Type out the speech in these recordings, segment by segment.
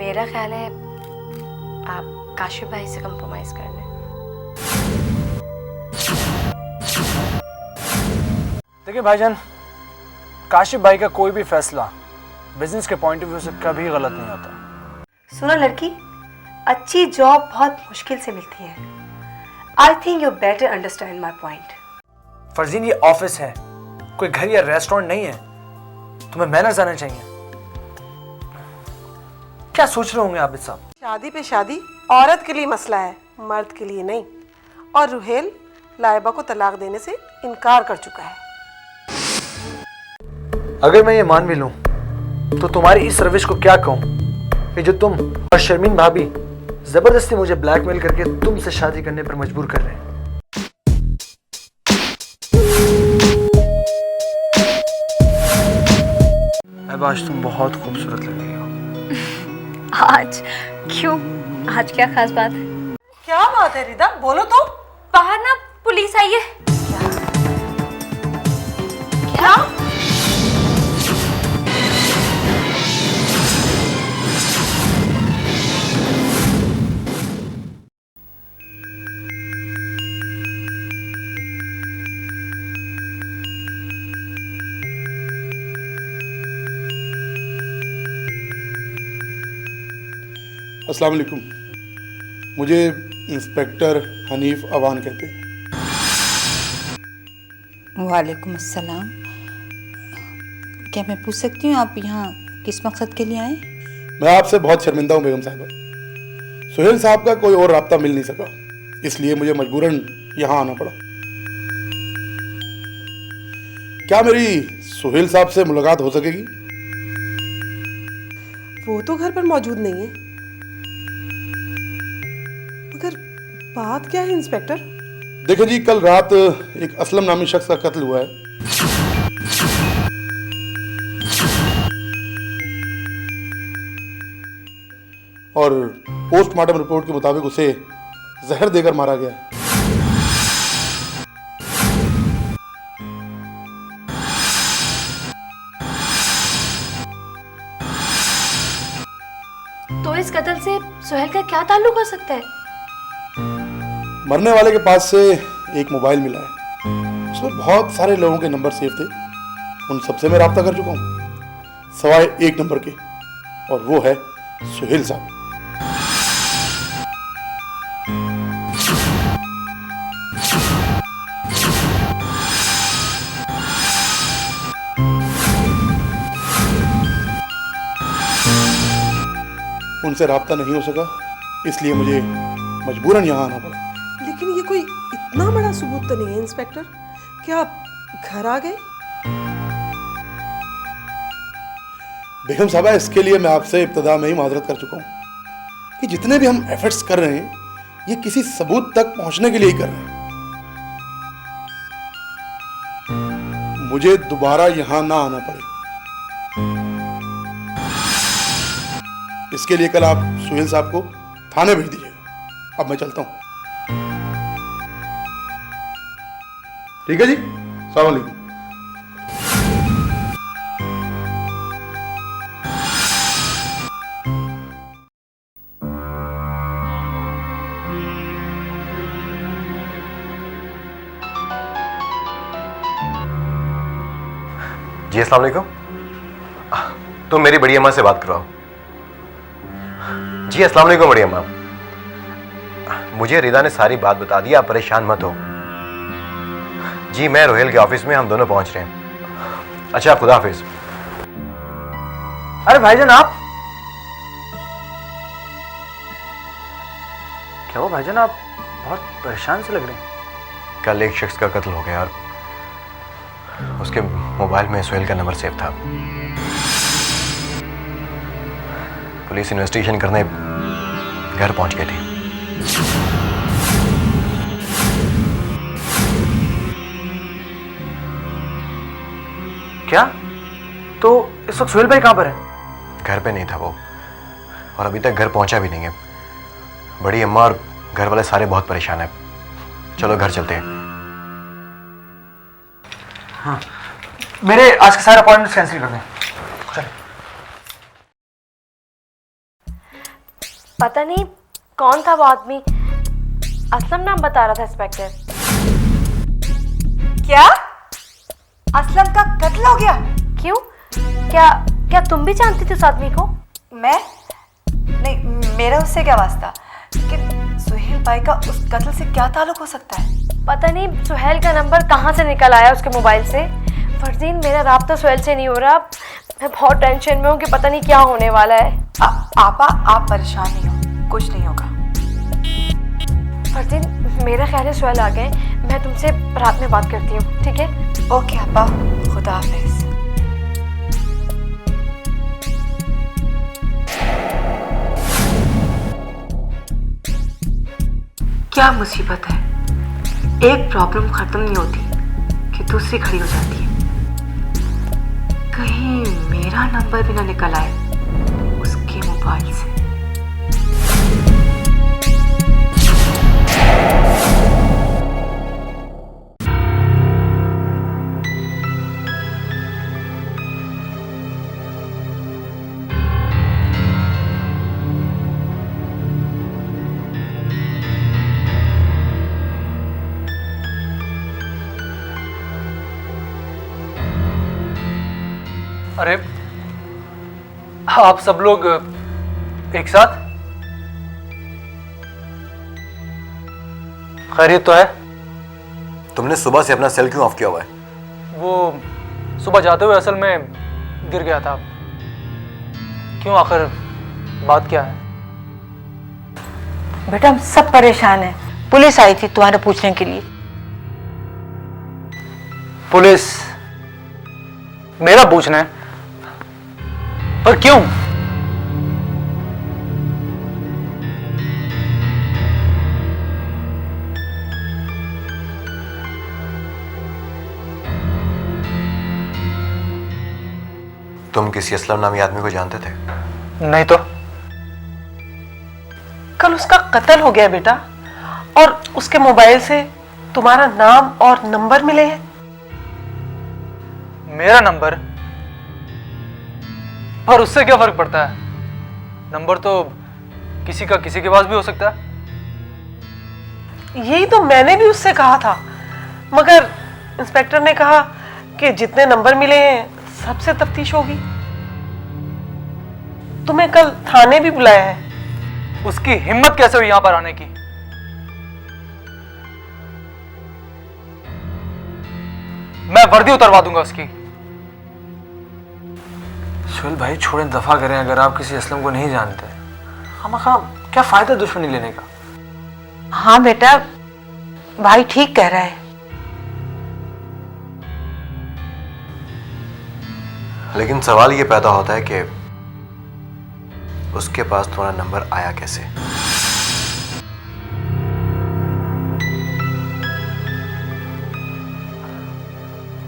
मेरा ख्याल है आप काशिफ भाई से कंप्रोमाइज कर लें। देखिए भाईजान, काशिफ भाई का कोई भी फैसला बिजनेस के पॉइंट ऑफ व्यू से कभी गलत नहीं होता। सुनो लड़की, अच्छी जॉब बहुत मुश्किल से मिलती है। I think you better understand my point. Farzeen, ये ऑफिस है, कोई घर या रेस्टोरेंट नहीं है। तुम्हें मैनर्स आने चाहिए। क्या सोच रहे होंगे आबिद साहब? शादी पे शादी औरत के लिए मसला है, मर्द के लिए नहीं। और रुहेल लाइबा को तलाक देने से इनकार कर चुका है। अगर मैं ये मान भी लूं तो तुम्हारी इस रविश को क्या कहूं कि जो तुम और शर्मीन भाभी जबरदस्ती मुझे ब्लैकमेल करके तुमसे शादी करने पर मजबूर कर रहे हैं। अब आज तुम बहुत खूबसूरत लग रही हो। आज क्यों? आज क्या खास बात है? क्या बात है रिदा, बोलो तो। बाहर ना पुलिस आई है। क्या? अस्सलाम वालेकुम, मुझे इंस्पेक्टर हनीफ अवान कहते हैं। वालेकुम अस्सलाम। क्या मैं पूछ सकती हूँ आप यहाँ किस मकसद के लिए आए? मैं आपसे बहुत शर्मिंदा हूँ बेगम साहबा। सुहेल साहब का कोई और राब्ता मिल नहीं सका, इसलिए मुझे मजबूरन यहाँ आना पड़ा। क्या मेरी सुहेल साहब से मुलाकात हो सकेगी? वो तो घर पर मौजूद नहीं है। मगर बात क्या है इंस्पेक्टर? देखो जी, कल रात एक असलम नामी शख्स का कत्ल हुआ है। और पोस्टमार्टम रिपोर्ट के मुताबिक उसे जहर देकर मारा गया है। तो इस कत्ल से सुहेल का क्या ताल्लुक हो सकता है? मरने वाले के पास से एक मोबाइल मिला है, उसमें बहुत सारे लोगों के नंबर सेव थे। उन सबसे मैं राब्ता कर चुका हूँ, सवाए एक नंबर के, और वो है सुहेल साहब। उनसे राब्ता नहीं हो सका, इसलिए मुझे मजबूरन यहाँ आना पड़ा। लेकिन ये कोई इतना बड़ा सबूत तो नहीं है इंस्पेक्टर। क्या आप घर आ गए? बेगम साहबा, इसके लिए मैं आपसे इब्तदा में ही माजरत कर चुका हूँ कि जितने भी हम एफर्ट्स कर रहे हैं, ये किसी सबूत तक पहुंचने के लिए ही कर रहे हैं। मुझे दोबारा यहां ना आना पड़े, इसके लिए कल आप सुहेल साहब को थाने भेज दीजिएगा। अब मैं चलता हूं। ठीक है जी, अस्सलाम वालेकुम। जी अस्सलाम वालेकुम। तुम मेरी बड़ी अम्मा से बात करवाओ। जी अस्सलाम वालेकुम बड़ी अम्मा। मुझे रिदा ने सारी बात बता दी, आप परेशान मत हो। जी मैं रोहेल के ऑफिस में, हम दोनों पहुंच रहे हैं। अच्छा, खुदा हाफिज। अरे भाईजान, आप क्या हुआ भाईजान? आप बहुत परेशान से लग रहे हैं। कल एक शख्स का कत्ल हो गया और उसके मोबाइल में सुहेल का नंबर सेव था। पुलिस इन्वेस्टिगेशन करने घर पहुंच गई थी। क्या? तो इस वक्त सुहेल भाई कहां पर है? घर पे नहीं था वो, और अभी तक घर पहुंचा भी नहीं है। बड़ी अम्मा और घर वाले सारे बहुत परेशान हैं। चलो घर चलते हैं। हाँ, मेरे आज के सारे अपॉइंटमेंट्स कैंसिल कर दें। चल। पता नहीं कौन था वो आदमी, असलम नाम बता रहा था इंस्पेक्टर। क्या असलम का कत्ल हो गया? क्यों? क्या तुम भी जानती थी उस आदमी को? मैं नहीं, मेरा उससे क्या वास्ता, लेकिन सुहेल भाई का उस कत्ल से क्या ताल्लुक हो सकता है? पता नहीं सुहेल का नंबर कहाँ से निकल आया उसके मोबाइल से। फरजीन, मेरा राब्ता सुहेल से नहीं हो रहा, मैं बहुत टेंशन में हूँ कि पता नहीं क्या होने वाला है। आपा आप परेशान नहीं हो, कुछ नहीं होगा। फरजीन, मेरा ख्याल है सुहेल आ गए, मैं तुमसे रात में बात करती हूँ, ठीक है? ओके आपा, खुदा हाफिज। क्या मुसीबत है, एक प्रॉब्लम खत्म नहीं होती कि दूसरी खड़ी हो जाती है। कहीं मेरा नंबर भी ना निकल आए उसके मोबाइल से। अरे आप सब लोग एक साथ? खैरियत तो है? तुमने सुबह से अपना सेल क्यों ऑफ किया हुआ है? वो सुबह जाते हुए असल में गिर गया था। क्यों, आखिर बात क्या है? बेटा हम सब परेशान हैं, पुलिस आई थी तुम्हारे पूछने के लिए। पुलिस? मेरा पूछना है? पर क्यों? तुम किसी असलम नामी आदमी को जानते थे? नहीं तो। कल उसका कत्ल हो गया बेटा, और उसके मोबाइल से तुम्हारा नाम और नंबर मिले हैं। मेरा नंबर? पर उससे क्या फर्क पड़ता है? नंबर तो किसी का किसी के पास भी हो सकता है। यही तो मैंने भी उससे कहा था, मगर इंस्पेक्टर ने कहा कि जितने नंबर मिले हैं सबसे तफ्तीश होगी। तुम्हें कल थाने भी बुलाया है। उसकी हिम्मत कैसे हुई यहां पर आने की? मैं वर्दी उतरवा दूंगा उसकी। सुहेल भाई छोड़ें, दफा करें। अगर आप किसी असलम को नहीं जानते, खामखा क्या फायदा दुश्मनी लेने का? हाँ बेटा, भाई ठीक कह रहा है। लेकिन सवाल ये पैदा होता है कि उसके पास तुम्हारा नंबर आया कैसे?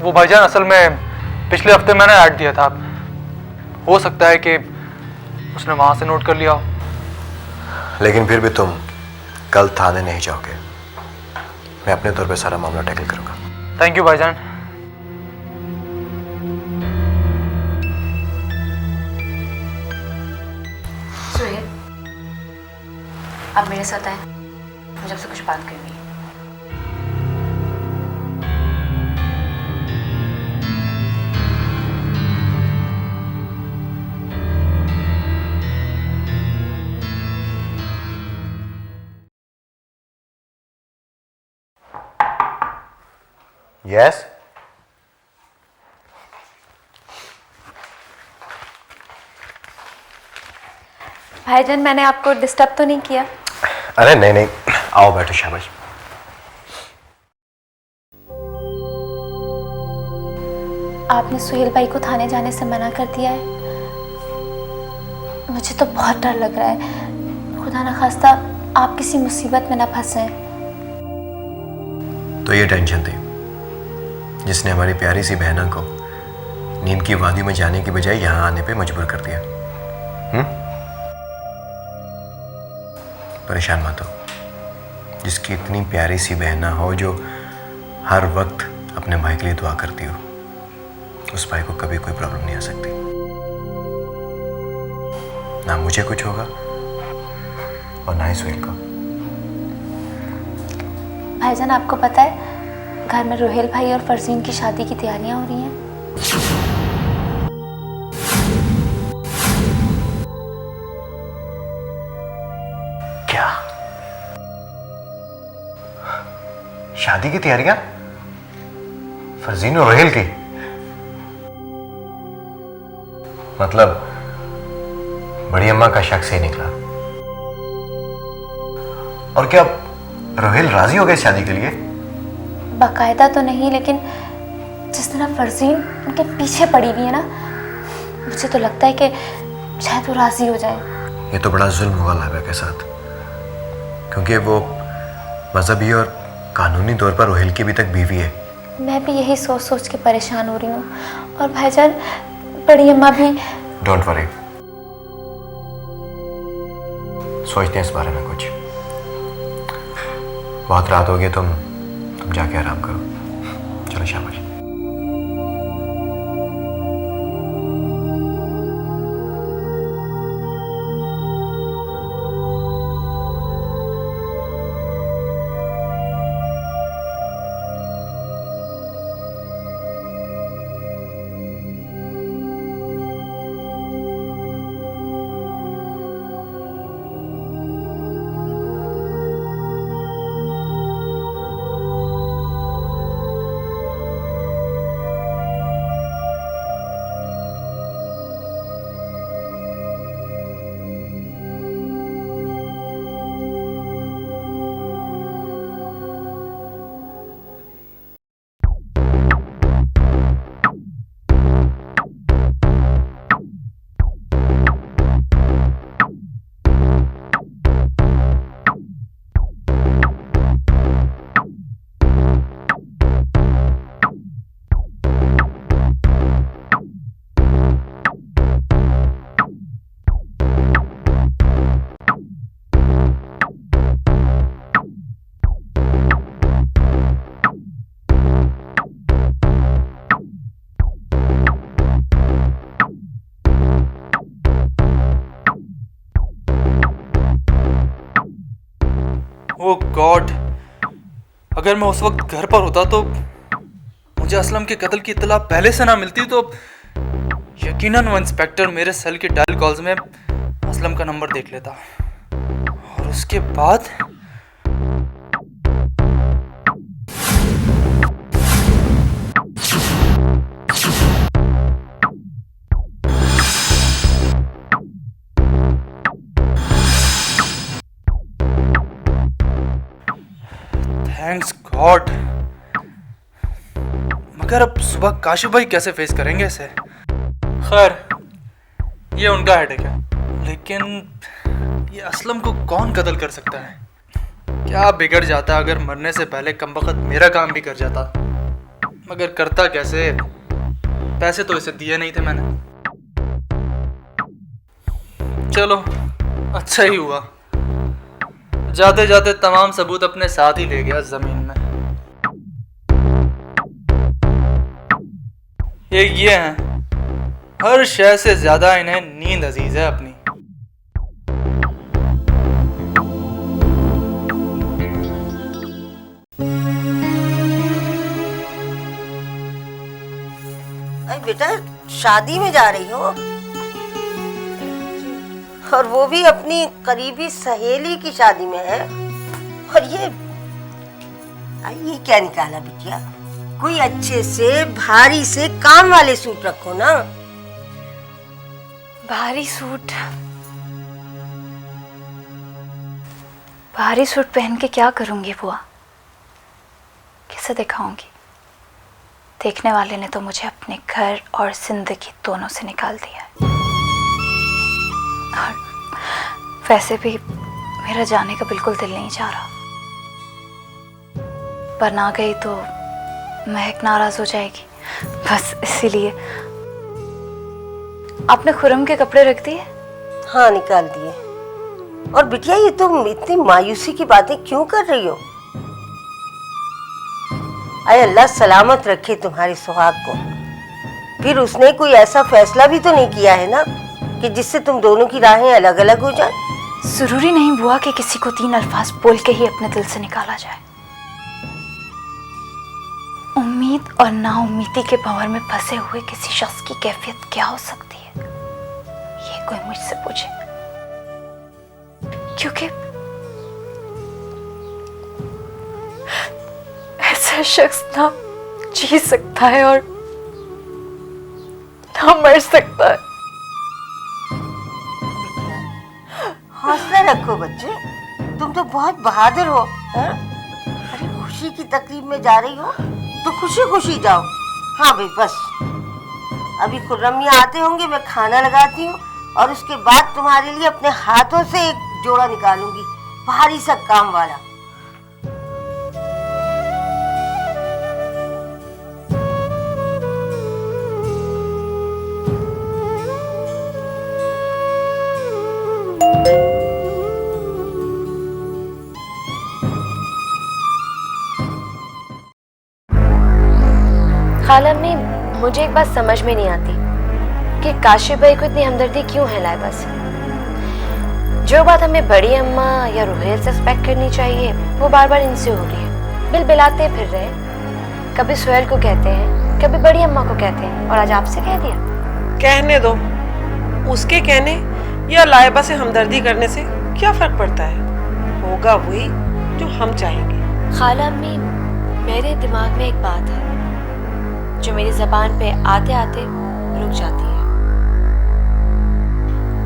वो भाईजान, असल में पिछले हफ्ते मैंने ऐड दिया था। हो सकता है कि उसने वहां से नोट कर लिया हो। लेकिन फिर भी तुम कल थाने नहीं जाओगे। मैं अपने तौर पे सारा मामला टैकल करूंगा। थैंक यू भाईजान। सुहेल, अब मेरे साथ आए, मुझे आपसे कुछ बात करनी है। यस? भाईजान, मैंने आपको डिस्टर्ब तो नहीं किया? अरे नहीं नहीं, आओ बैठो, शाबाश। आपने सुहेल भाई को थाने जाने से मना कर दिया है। मुझे तो बहुत डर लग रहा है, खुदा ना खास्ता आप किसी मुसीबत में ना फंसे। तो ये टेंशन थी जिसने हमारी प्यारी सी बहना को नींद की वादी में जाने की बजाय यहाँ आने पे मजबूर कर दिया। परेशान मत हो। जिसकी इतनी प्यारी सी बहना हो, जो हर वक्त अपने भाई के लिए दुआ करती हो, उस भाई को कभी कोई प्रॉब्लम नहीं आ सकती। ना मुझे कुछ होगा, और ना ही सुहेल को। भाईजान, आपको पता है घर में रोहेल भाई और फरजीन की शादी की तैयारियां हो रही हैं। क्या? शादी की तैयारियां फरजीन और रोहेल की? मतलब बड़ी अम्मा का शक सही निकला। और क्या रोहेल राजी हो गए शादी के लिए? बाकायदा तो नहीं, लेकिन जिस तरह फरजीन उनके पीछे पड़ी हुई है ना, मुझे तो लगता है कि शायद वो राजी हो जाए। ये तो बड़ा जुल्म हुआ लाइबा के साथ, क्योंकि वो मजहबी और कानूनी तौर पर रोहेल की अभी तक बीवी है। मैं भी यही सोच सोच के परेशान हो रही हूँ। और भाईजान, बड़ी अम्मा भी। डोंट वरी, सोचते हैं इस बारे में कुछ। बहुत रात हो गई, तुम जाके आराम करो। चलो शाबाश। ओह गॉड, अगर मैं उस वक्त घर पर होता तो मुझे असलम के कत्ल की इत्तला पहले से ना मिलती तो यकीनन वो इंस्पेक्टर मेरे सेल के डायल कॉल्स में असलम का नंबर देख लेता और उसके बाद थैंक्स गॉड। मगर अब सुबह काशिफ भाई कैसे फेस करेंगे इसे? खैर, ये उनका हेडेक है, लेकिन ये असलम को कौन कत्ल कर सकता है? क्या बिगड़ जाता अगर मरने से पहले कमबख्त मेरा काम भी कर जाता? मगर करता कैसे? पैसे तो इसे दिए नहीं थे मैंने। चलो, अच्छा ही हुआ, जाते जाते तमाम सबूत अपने साथ ही ले गया जमीन में। एक ये हैं, हर शय से ज्यादा इन्हें नींद अजीज है अपनी। अरे बेटा, शादी में जा रही हो और वो भी अपनी करीबी सहेली की शादी में है। और ये क्या निकाला बिटिया? कोई अच्छे से भारी से काम वाले सूट रखो ना। भारी सूट? भारी सूट पहन के क्या करूंगी बुआ? किसे दिखाऊंगी? देखने वाले ने तो मुझे अपने घर और जिंदगी दोनों से निकाल दिया है। और वैसे भी मेरा जाने का बिल्कुल दिल नहीं चाह रहा, पर ना गई तो महक नाराज हो जाएगी, बस इसीलिए। आपने खुरम के कपड़े रख दिए? हाँ, निकाल दिए। और बिटिया, ये तुम इतनी मायूसी की बातें क्यों कर रही हो? अरे अल्लाह सलामत रखे तुम्हारी सुहाग को। फिर उसने कोई ऐसा फैसला भी तो नहीं किया है ना कि जिससे तुम दोनों की राहें अलग अलग हो जाएं? जरूरी नहीं बुआ कि किसी को 3 अल्फाज बोल के ही अपने दिल से निकाला जाए। उम्मीद और नाउम्मीदी के भंवर में फंसे हुए किसी शख्स की कैफियत क्या हो सकती है, ये कोई मुझसे पूछे, क्योंकि ऐसा शख्स ना जी सकता है और ना मर सकता है। हौसला रखो बच्चे, तुम तो बहुत बहादुर हो। अरे खुशी की तकरीब में जा रही हो तो खुशी खुशी जाओ। हाँ भाई बस, अभी खुर्रमियाँ आते होंगे, मैं खाना लगाती हूँ और उसके बाद तुम्हारे लिए अपने हाथों से एक जोड़ा निकालूंगी, भारी सा काम वाला। खाला में मुझे एक बात समझ में नहीं आती कि काशिफ भाई को इतनी हमदर्दी क्यों है लाइबा से। जो बात हमें बड़ी अम्मा या रुहेल से एक्सपेक्ट करनी चाहिए वो बार बार इनसे हो रही है। बिल बिलाते फिर रहे, कभी सुहेल को कहते हैं, कभी बड़ी अम्मा को कहते हैं, और आज आपसे कह दिया। कहने दो, उसके कहने या लाइबा से हमदर्दी करने से क्या फर्क पड़ता है, होगा वही जो हम चाहेंगे। खाला अम्मी, मेरे दिमाग में एक बात है जो मेरी ज़बान पे आते आते रुक जाती है।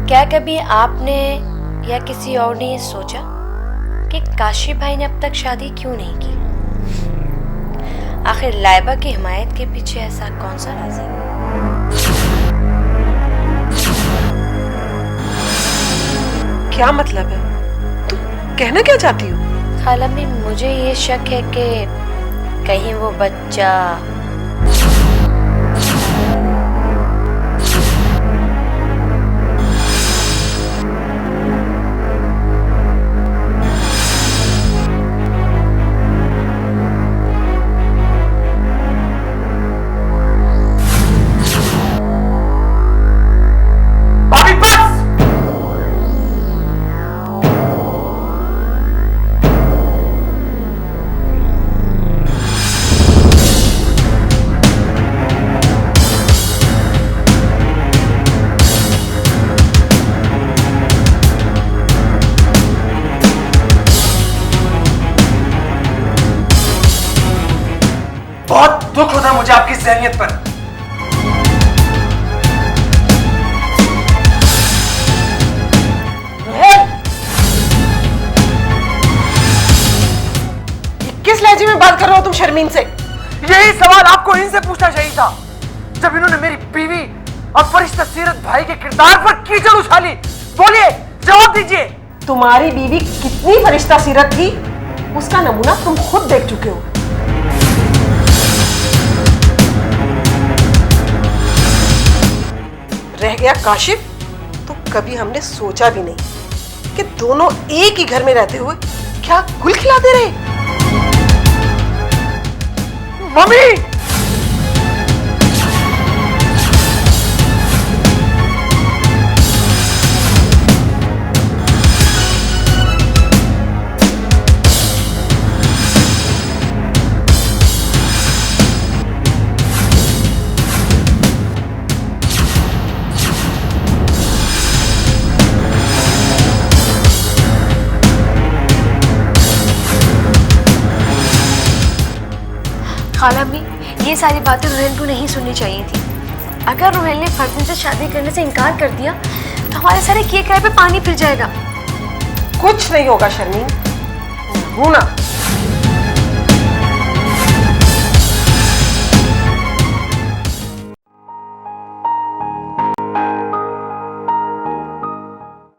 क्या कभी आपने या किसी और ने ये सोचा कि काशिफ भाई ने अब तक शादी क्यों नहीं की? आखिर लाइबा की हिमायत के पीछे ऐसा कौन सा राज है? क्या मतलब है, तुम कहना क्या चाहती हो? खाला में मुझे ये शक है कि कहीं वो बच्चा बहुत दुख होता मुझे आपकी ज़हनियत पर। किस लहजे में बात कर रहे हो तुम शर्मीन से? यही सवाल आपको इनसे पूछना चाहिए था जब इन्होंने मेरी बीवी और फरिश्ता सीरत भाई के किरदार पर कीचड़ उछाली। बोलिए, जवाब दीजिए। तुम्हारी बीवी कितनी फरिश्ता सीरत थी उसका नमूना तुम खुद देख चुके हो। रह गया काशिफ, तो कभी हमने सोचा भी नहीं कि दोनों एक ही घर में रहते हुए क्या गुल खिलाते रहे। मम्मी! खाला भी ये सारी बातें रुहेल को नहीं सुननी चाहिए थी। अगर रुहेल ने फरदीन से शादी करने से इनकार कर दिया तो हमारे सारे किए कराए पे पानी फिर जाएगा। कुछ नहीं होगा शर्मीन, नमूना